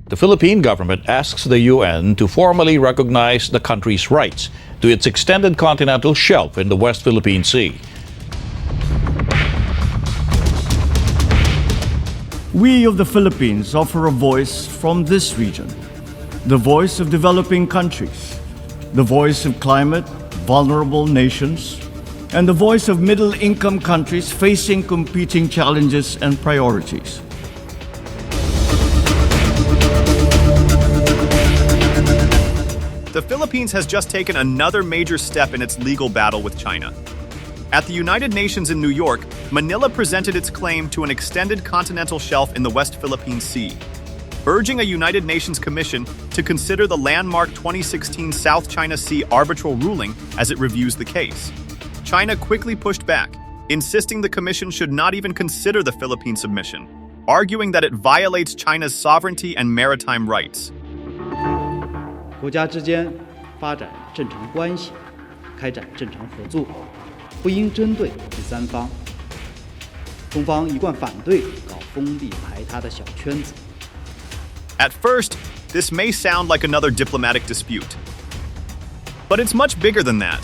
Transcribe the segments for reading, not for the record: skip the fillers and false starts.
The Philippine government asks the UN to formally recognize the country's rights to its extended continental shelf in the West Philippine Sea. We of the Philippines offer a voice from this region, the voice of developing countries, the voice of climate vulnerable nations, and the voice of middle-income countries facing competing challenges and priorities. The Philippines has just taken another major step in its legal battle with China. At the United Nations in New York, Manila presented its claim to an extended continental shelf in the West Philippine Sea, urging a United Nations Commission to consider the landmark 2016 South China Sea arbitral ruling as it reviews the case. China quickly pushed back, insisting the Commission should not even consider the Philippine submission, arguing that it violates China's sovereignty and maritime rights. 国家之间发展正常关系，开展正常合作，不应针对第三方。中方一贯反对搞封闭排他的小圈子。 At first, this may sound like another diplomatic dispute. But it's much bigger than that.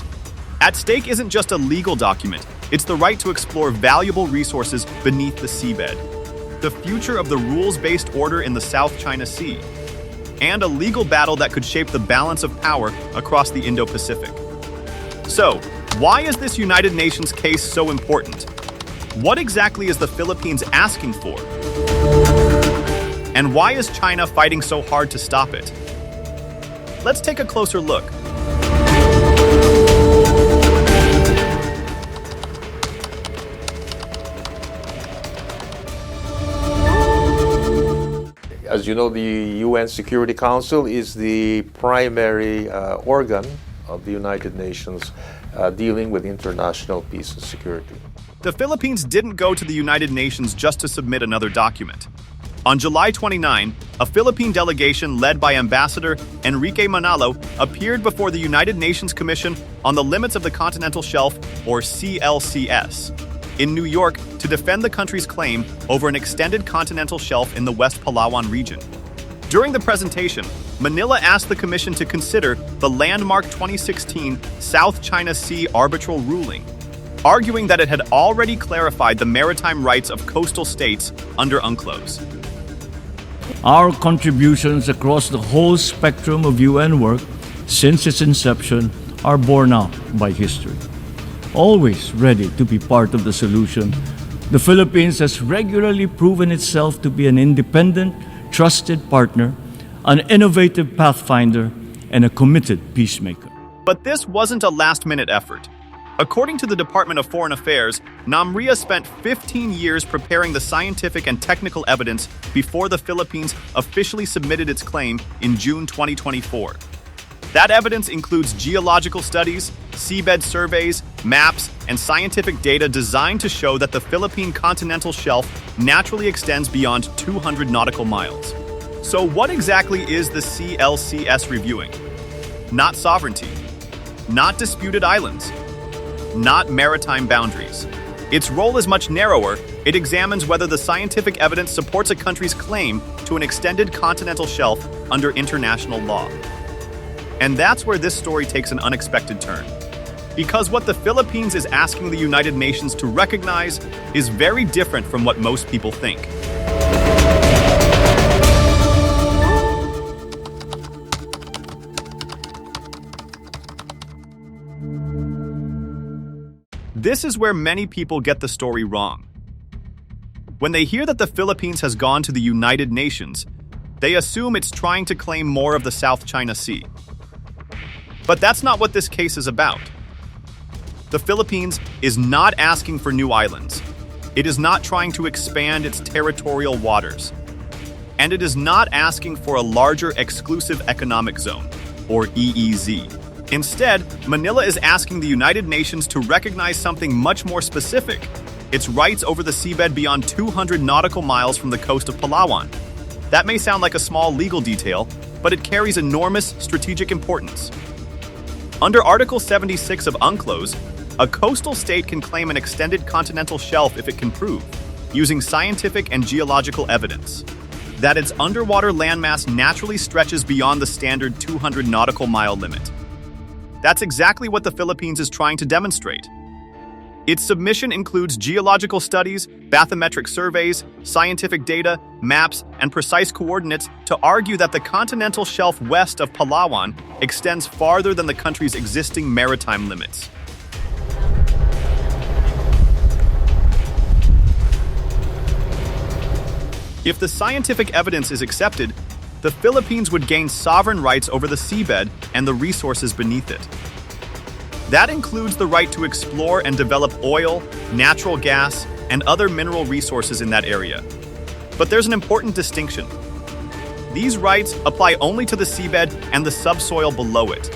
At stake isn't just a legal document, it's the right to explore valuable resources beneath the seabed, the future of the rules-based order in the South China Sea, and a legal battle that could shape the balance of power across the Indo-Pacific. So, why is this United Nations case so important? What exactly is the Philippines asking for? And why is China fighting so hard to stop it? Let's take a closer look. As you know, the UN Security Council is the primary organ of the United Nations dealing with international peace and security. The Philippines didn't go to the United Nations just to submit another document. On July 29, a Philippine delegation led by Ambassador Enrique Manalo appeared before the United Nations Commission on the Limits of the Continental Shelf, or CLCS, in New York to defend the country's claim over an extended continental shelf in the West Palawan region. During the presentation, Manila asked the Commission to consider the landmark 2016 South China Sea arbitral ruling, arguing that it had already clarified the maritime rights of coastal states under UNCLOS. Our contributions across the whole spectrum of UN work since its inception are borne out by history. Always ready to be part of the solution, the Philippines has regularly proven itself to be an independent, trusted partner, an innovative pathfinder, and a committed peacemaker. But this wasn't a last-minute effort. According to the Department of Foreign Affairs, NAMRIA spent 15 years preparing the scientific and technical evidence before the Philippines officially submitted its claim in June 2024. That evidence includes geological studies, seabed surveys, maps, and scientific data designed to show that the Philippine continental shelf naturally extends beyond 200 nautical miles. So what exactly is the CLCS reviewing? Not sovereignty, not disputed islands, not maritime boundaries. Its role is much narrower. It examines whether the scientific evidence supports a country's claim to an extended continental shelf under international law. And that's where this story takes an unexpected turn. Because what the Philippines is asking the United Nations to recognize is very different from what most people think. This is where many people get the story wrong. When they hear that the Philippines has gone to the United Nations, they assume it's trying to claim more of the South China Sea. But that's not what this case is about. The Philippines is not asking for new islands. It is not trying to expand its territorial waters. And it is not asking for a larger exclusive economic zone, or EEZ. Instead, Manila is asking the United Nations to recognize something much more specific: its rights over the seabed beyond 200 nautical miles from the coast of Palawan. That may sound like a small legal detail, but it carries enormous strategic importance. Under Article 76 of UNCLOS, a coastal state can claim an extended continental shelf if it can prove, using scientific and geological evidence. that its underwater landmass naturally stretches beyond the standard 200 nautical mile limit. That's exactly what the Philippines is trying to demonstrate. Its submission includes geological studies, bathymetric surveys, scientific data, maps, and precise coordinates to argue that the continental shelf west of Palawan extends farther than the country's existing maritime limits. If the scientific evidence is accepted, the Philippines would gain sovereign rights over the seabed and the resources beneath it. That includes the right to explore and develop oil, natural gas, and other mineral resources in that area. But there's an important distinction. These rights apply only to the seabed and the subsoil below it.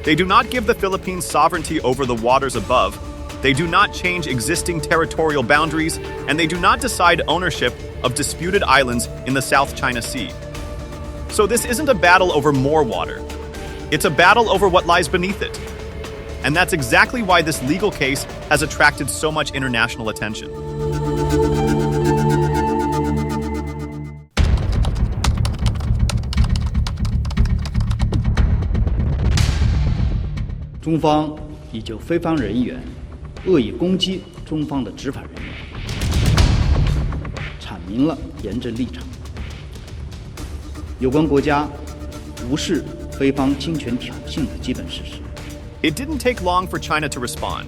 They do not give the Philippines sovereignty over the waters above. They do not change existing territorial boundaries, and they do not decide ownership of disputed islands in the South China Sea. So this isn't a battle over more water. It's a battle over what lies beneath it. And that's exactly why this legal case has attracted so much international attention. 中方已就非方人员恶意攻击中方的执法人员，阐明了严正立场。有关国家无视非方侵权挑衅的基本事实。 It didn't take long for China to respond.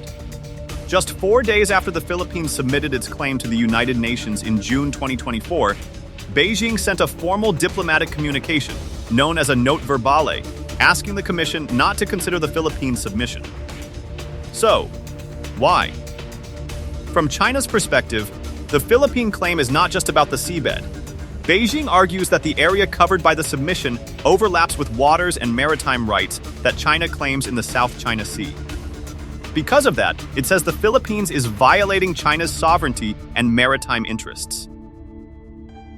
Just 4 days after the Philippines submitted its claim to the United Nations in June 2024, Beijing sent a formal diplomatic communication, known as a note verbale, asking the Commission not to consider the Philippines' submission. So, why? From China's perspective, the Philippine claim is not just about the seabed. Beijing argues that the area covered by the submission overlaps with waters and maritime rights that China claims in the South China Sea. Because of that, it says the Philippines is violating China's sovereignty and maritime interests.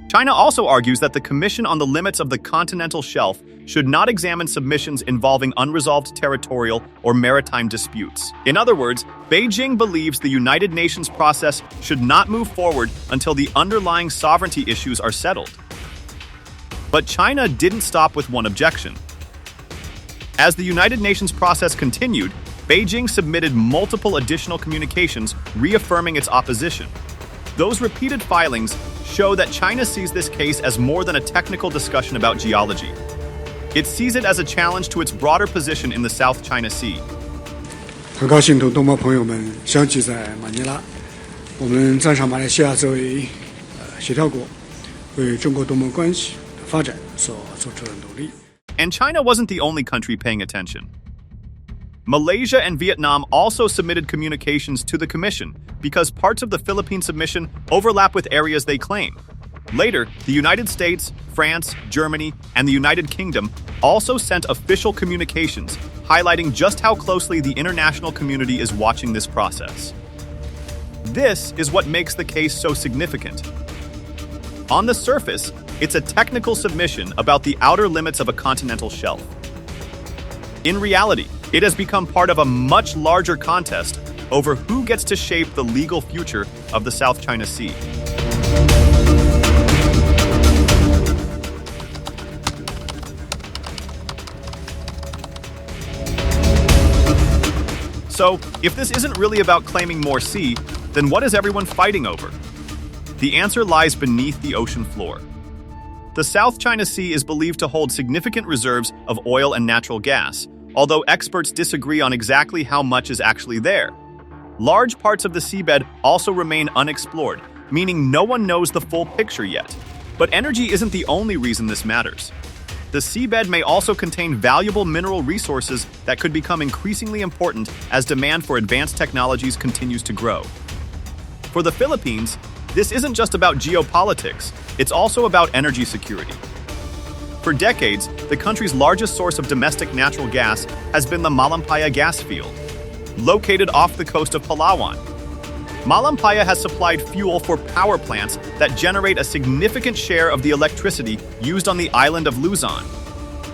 China also argues that the Commission on the Limits of the Continental Shelf should not examine submissions involving unresolved territorial or maritime disputes. In other words, Beijing believes the United Nations process should not move forward until the underlying sovereignty issues are settled. But China didn't stop with one objection. As the United Nations process continued, Beijing submitted multiple additional communications reaffirming its opposition. Those repeated filings show that China sees this case as more than a technical discussion about geology. It sees it as a challenge to its broader position in the South China Sea. 很高兴同东盟朋友们相聚在马尼拉，我们赞赏马来西亚作为协调国，为中国东盟关系的发展所做出的努力。 And China wasn't the only country paying attention. Malaysia and Vietnam also submitted communications to the Commission because parts of the Philippine submission overlap with areas they claim. Later, the United States, France, Germany, and the United Kingdom also sent official communications highlighting just how closely the international community is watching this process. This is what makes the case so significant. On the surface, it's a technical submission about the outer limits of a continental shelf. In reality, it has become part of a much larger contest over who gets to shape the legal future of the South China Sea. So, if this isn't really about claiming more sea, then what is everyone fighting over? The answer lies beneath the ocean floor. The South China Sea is believed to hold significant reserves of oil and natural gas, although experts disagree on exactly how much is actually there. Large parts of the seabed also remain unexplored, meaning no one knows the full picture yet. But energy isn't the only reason this matters. The seabed may also contain valuable mineral resources that could become increasingly important as demand for advanced technologies continues to grow. For the Philippines, this isn't just about geopolitics, it's also about energy security. For decades, the country's largest source of domestic natural gas has been the Malampaya gas field, located off the coast of Palawan. Malampaya has supplied fuel for power plants that generate a significant share of the electricity used on the island of Luzon.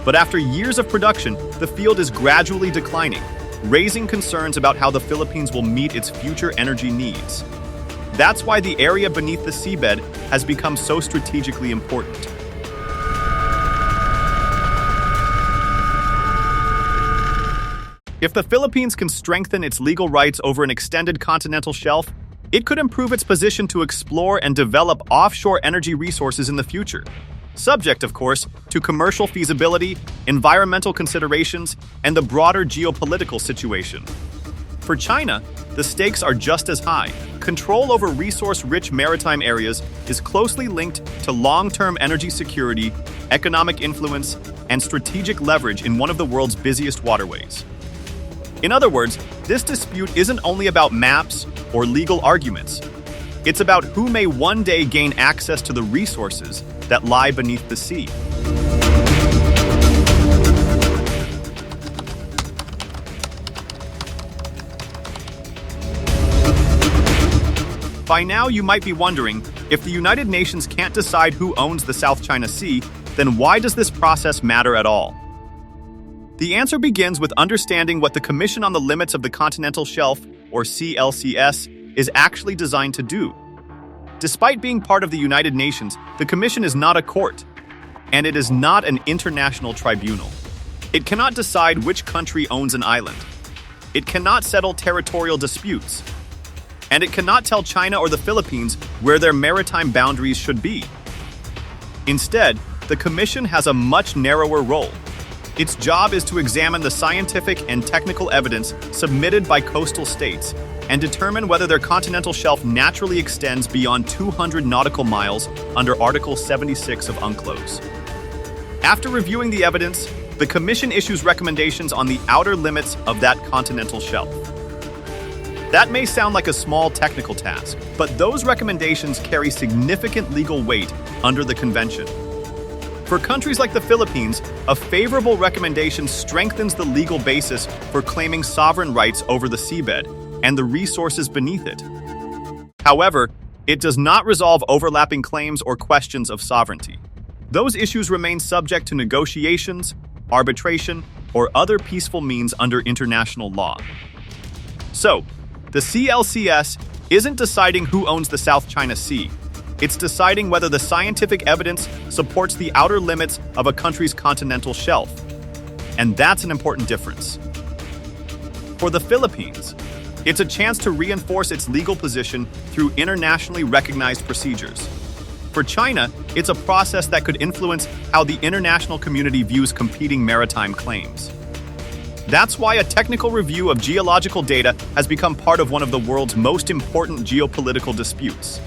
But after years of production, the field is gradually declining, raising concerns about how the Philippines will meet its future energy needs. That's why the area beneath the seabed has become so strategically important. If the Philippines can strengthen its legal rights over an extended continental shelf, it could improve its position to explore and develop offshore energy resources in the future. Subject, of course, to commercial feasibility, environmental considerations, and the broader geopolitical situation. For China, the stakes are just as high. Control over resource-rich maritime areas is closely linked to long-term energy security, economic influence, and strategic leverage in one of the world's busiest waterways. In other words, this dispute isn't only about maps or legal arguments. It's about who may one day gain access to the resources that lie beneath the sea. By now, you might be wondering, if the United Nations can't decide who owns the South China Sea, then why does this process matter at all? The answer begins with understanding what the Commission on the Limits of the Continental Shelf, or CLCS, is actually designed to do. Despite being part of the United Nations, the Commission is not a court, and it is not an international tribunal. It cannot decide which country owns an island. It cannot settle territorial disputes. And it cannot tell China or the Philippines where their maritime boundaries should be. Instead, the Commission has a much narrower role. Its job is to examine the scientific and technical evidence submitted by coastal states and determine whether their continental shelf naturally extends beyond 200 nautical miles under Article 76 of UNCLOS. After reviewing the evidence, the Commission issues recommendations on the outer limits of that continental shelf. That may sound like a small technical task, but those recommendations carry significant legal weight under the Convention. For countries like the Philippines, a favorable recommendation strengthens the legal basis for claiming sovereign rights over the seabed and the resources beneath it. However, it does not resolve overlapping claims or questions of sovereignty. Those issues remain subject to negotiations, arbitration, or other peaceful means under international law. So, the CLCS isn't deciding who owns the South China Sea. It's deciding whether the scientific evidence supports the outer limits of a country's continental shelf. And that's an important difference. For the Philippines, it's a chance to reinforce its legal position through internationally recognized procedures. For China, it's a process that could influence how the international community views competing maritime claims. That's why a technical review of geological data has become part of one of the world's most important geopolitical disputes.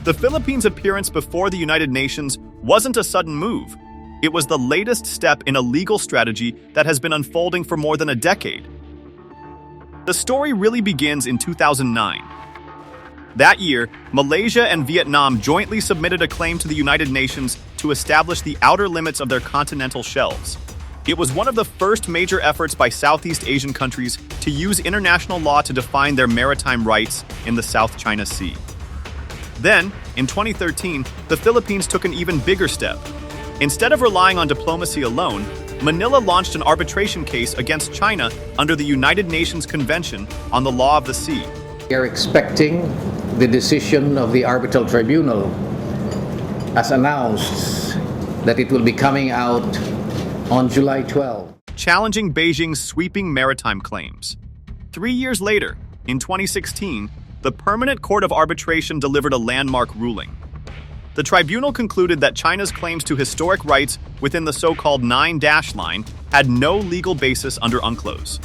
The Philippines' appearance before the United Nations wasn't a sudden move. It was the latest step in a legal strategy that has been unfolding for more than a decade. The story really begins in 2009. That year, Malaysia and Vietnam jointly submitted a claim to the United Nations to establish the outer limits of their continental shelves. It was one of the first major efforts by Southeast Asian countries to use international law to define their maritime rights in the South China Sea. Then, in 2013, the Philippines took an even bigger step. Instead of relying on diplomacy alone, Manila launched an arbitration case against China under the United Nations Convention on the Law of the Sea. We are expecting the decision of the arbitral tribunal, as announced, that it will be coming out on July 12. Challenging Beijing's sweeping maritime claims. 3 years later, in 2016, the Permanent Court of Arbitration delivered a landmark ruling. The tribunal concluded that China's claims to historic rights within the so-called 9-dash line had no legal basis under UNCLOS.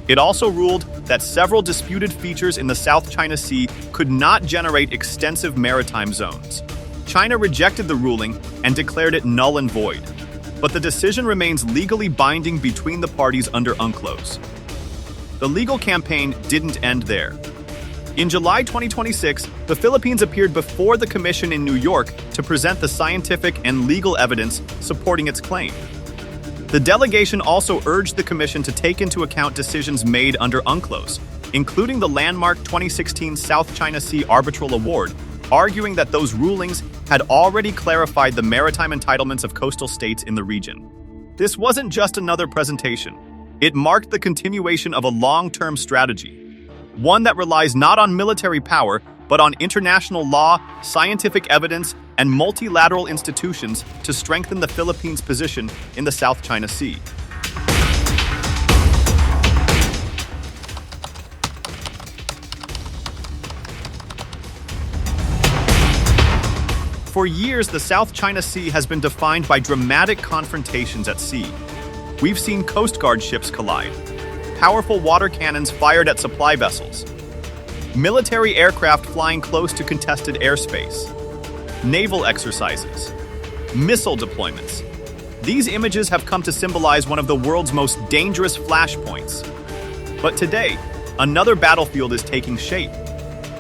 It also ruled that several disputed features in the South China Sea could not generate extensive maritime zones. China rejected the ruling and declared it null and void. But the decision remains legally binding between the parties under UNCLOS. The legal campaign didn't end there. In July 2026, the Philippines appeared before the Commission in New York to present the scientific and legal evidence supporting its claim. The delegation also urged the Commission to take into account decisions made under UNCLOS, including the landmark 2016 South China Sea Arbitral Award, arguing that those rulings had already clarified the maritime entitlements of coastal states in the region. This wasn't just another presentation. It marked the continuation of a long-term strategy, one that relies not on military power, but on international law, scientific evidence, and multilateral institutions to strengthen the Philippines' position in the South China Sea. For years, the South China Sea has been defined by dramatic confrontations at sea. We've seen Coast Guard ships collide, powerful water cannons fired at supply vessels, military aircraft flying close to contested airspace, naval exercises, missile deployments. These images have come to symbolize one of the world's most dangerous flashpoints. But today, another battlefield is taking shape.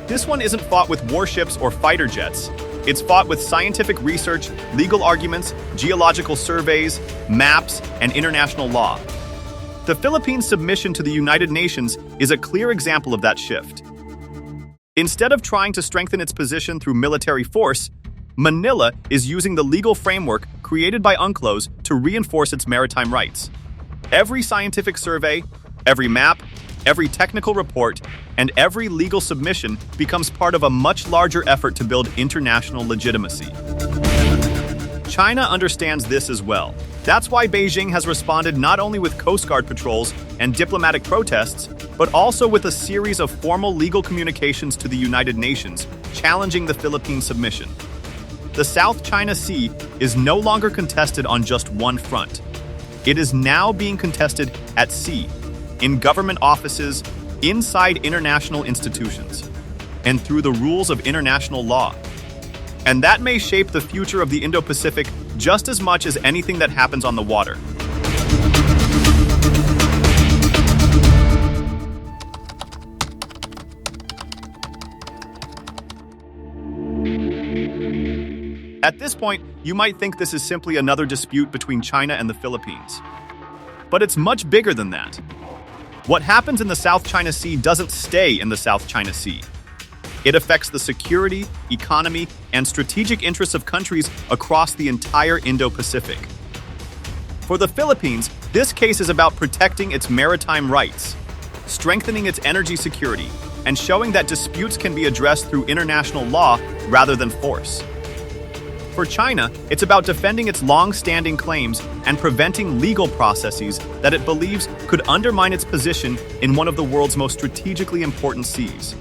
This one isn't fought with warships or fighter jets. It's fought with scientific research, legal arguments, geological surveys, maps, and international law. The Philippines' submission to the United Nations is a clear example of that shift. Instead of trying to strengthen its position through military force, Manila is using the legal framework created by UNCLOS to reinforce its maritime rights. Every scientific survey, every map, every technical report, and every legal submission becomes part of a much larger effort to build international legitimacy. China understands this as well. That's why Beijing has responded not only with Coast Guard patrols and diplomatic protests, but also with a series of formal legal communications to the United Nations, challenging the Philippine submission. The South China Sea is no longer contested on just one front. It is now being contested at sea, in government offices, inside international institutions, and through the rules of international law. And that may shape the future of the Indo-Pacific just as much as anything that happens on the water. At this point, you might think this is simply another dispute between China and the Philippines. But it's much bigger than that. What happens in the South China Sea doesn't stay in the South China Sea. It affects the security, economy, and strategic interests of countries across the entire Indo-Pacific. For the Philippines, this case is about protecting its maritime rights, strengthening its energy security, and showing that disputes can be addressed through international law rather than force. For China, it's about defending its long-standing claims and preventing legal processes that it believes could undermine its position in one of the world's most strategically important seas.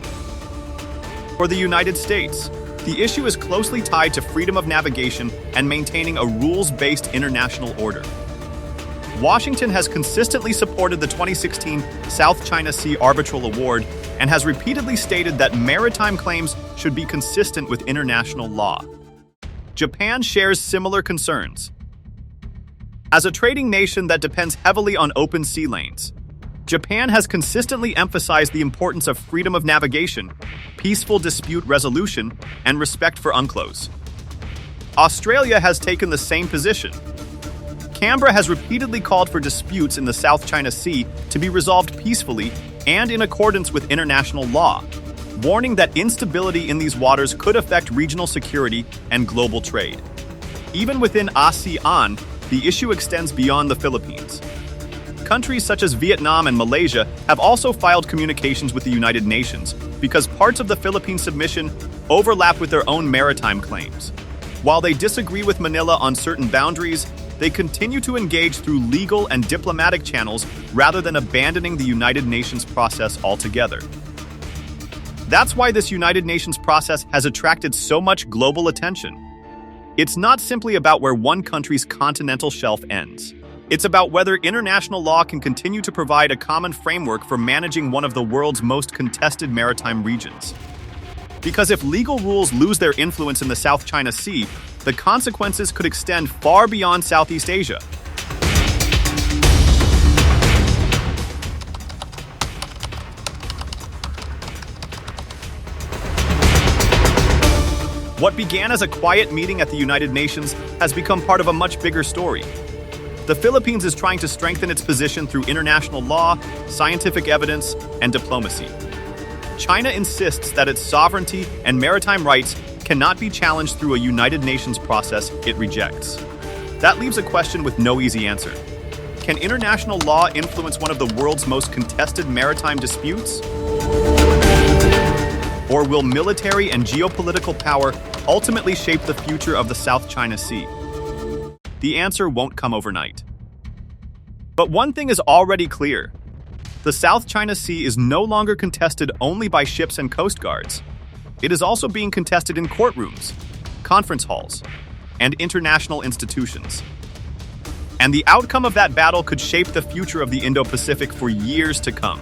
For the United States, the issue is closely tied to freedom of navigation and maintaining a rules-based international order. Washington has consistently supported the 2016 South China Sea Arbitral Award and has repeatedly stated that maritime claims should be consistent with international law. Japan shares similar concerns. As a trading nation that depends heavily on open sea lanes, Japan has consistently emphasized the importance of freedom of navigation, peaceful dispute resolution, and respect for UNCLOS. Australia has taken the same position. Canberra has repeatedly called for disputes in the South China Sea to be resolved peacefully and in accordance with international law, warning that instability in these waters could affect regional security and global trade. Even within ASEAN, the issue extends beyond the Philippines. Countries such as Vietnam and Malaysia have also filed communications with the United Nations because parts of the Philippine submission overlap with their own maritime claims. While they disagree with Manila on certain boundaries, they continue to engage through legal and diplomatic channels rather than abandoning the United Nations process altogether. That's why this United Nations process has attracted so much global attention. It's not simply about where one country's continental shelf ends. It's about whether international law can continue to provide a common framework for managing one of the world's most contested maritime regions. Because if legal rules lose their influence in the South China Sea, the consequences could extend far beyond Southeast Asia. What began as a quiet meeting at the United Nations has become part of a much bigger story. The Philippines is trying to strengthen its position through international law, scientific evidence, and diplomacy. China insists that its sovereignty and maritime rights cannot be challenged through a United Nations process it rejects. That leaves a question with no easy answer. Can international law influence one of the world's most contested maritime disputes? Or will military and geopolitical power ultimately shape the future of the South China Sea? The answer won't come overnight. But one thing is already clear. The South China Sea is no longer contested only by ships and coast guards. It is also being contested in courtrooms, conference halls, and international institutions. And the outcome of that battle could shape the future of the Indo-Pacific for years to come.